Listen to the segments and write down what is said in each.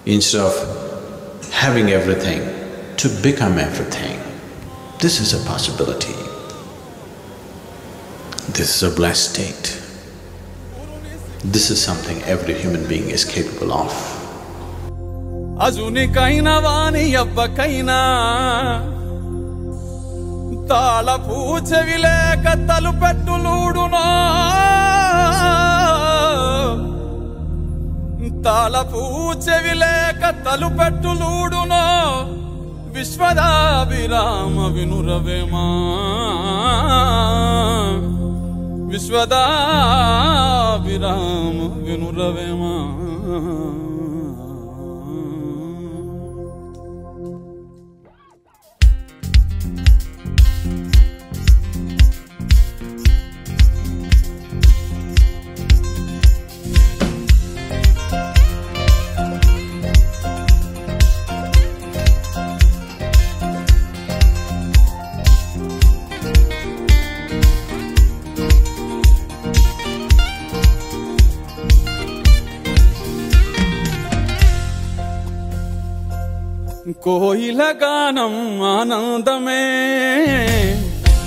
instead of having everything, to become everything. This is a possibility. This is a blessed state. This is something every human being is capable of. అజునికైనా వాని అవ్వకైనా తాళపు చెవిలేక తలుపెట్టులూడునో తాళపు చెవిలేక తలుపెట్టులూడునో విశ్వదాభిరామ వినురవేమా విశ్వదాభిరామ వినురవేమా కోయిల గానం ఆనందమే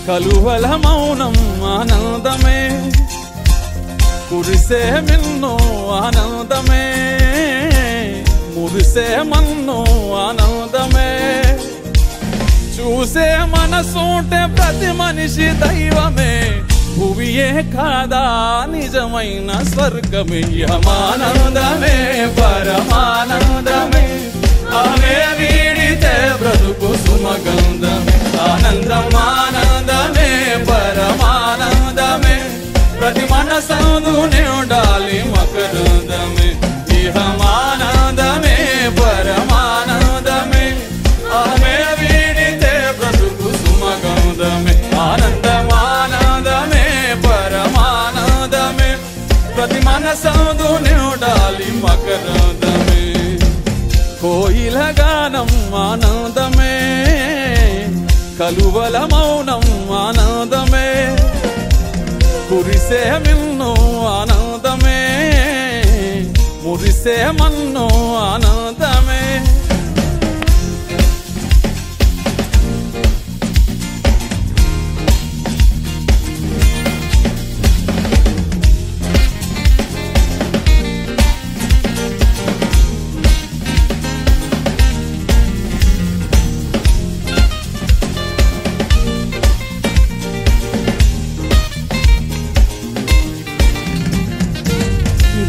కలువల మౌనం ఆనందమే కురిసే మిన్నో ఆనందమే మురిసే మన్నో ఆనందమే చూసే మనసుంటే ప్రతి మనిషి దైవమే భువియే కాదా నిజమైన స్వర్గమే ఆనందమే పరమానందమే ఆమె వీడితే బ్రతుకు సుమగంధమే ఆనందమానందమే పరమానందమే ప్రతి మనసందునే ఉండాలి మకరందమే ఇహమానందమే పరమానందమే ఆమె వీడితే బ్రతుకు సుమగంధమే ఆనందమానందమే పరమానందమే ప్రతి మనసందునే ఉండాలి మకరందమే కోయిల గానం ఆనందమే కలువల మౌనం ఆనందమే కురిసే మిన్నో ఆనందమే మురిసే మన్నో ఆనందమే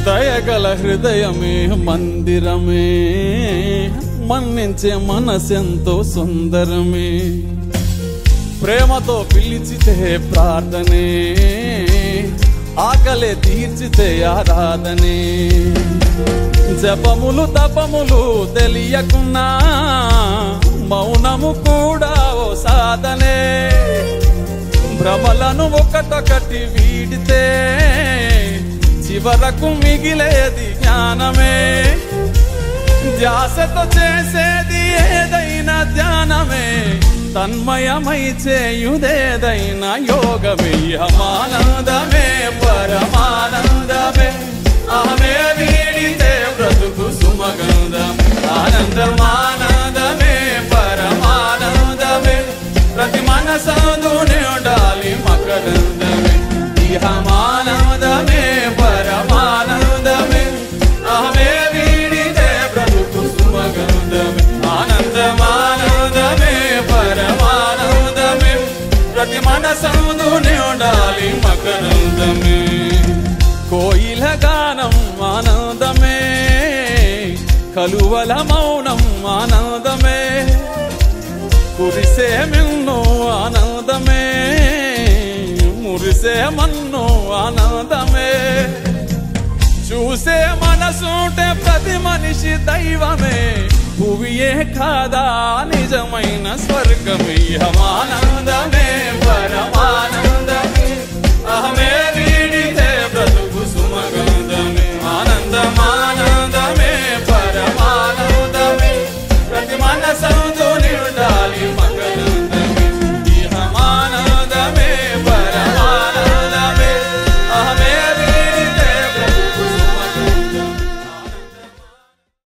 దయగల హృదయమే మందిరమే మన్నించే మనసెంతో సుందరమే ప్రేమతో పిలిచితే ప్రార్థనే ఆకలే తీర్చితే ఆరాధనే జపములు తపములు తెలియకున్నా మౌనము కూడా ఓ సాధనే భ్రమలను ఒకటొకటి వీడితే చివరకు మిగిలేది జ్ఞానమే ధ్యాసతో చేసేది ఏదైనా ధ్యానమే తన్మయమై చేయుదేదైనా యోగమే ఆనందమే పరమానందమే ఆమె వీడితే బ్రతుకు సుమగంధమే ఆనందమానందమే పరమానందమే ప్రతి మనసందునే ఉండాలి మకరందమే ఇహమానందమే పరమానందమే ఆమె వీడితే బ్రతుకు సుమగంధమే ఆనందమానందమే పరమానందమే ప్రతి మనసందునే ఉండాలి మకరందమే కోయిల గానం ఆనందమే కలువల మౌనం ఆనందమే కురిసే మిన్నో ఆనందమే మురిసే మన్నో ఆనందమే చూసే మనసుంటే ప్రతి మనిషి దైవమే భువియే కాదా నిజమైన స్వర్గమే ఆనందమే పరమానందమే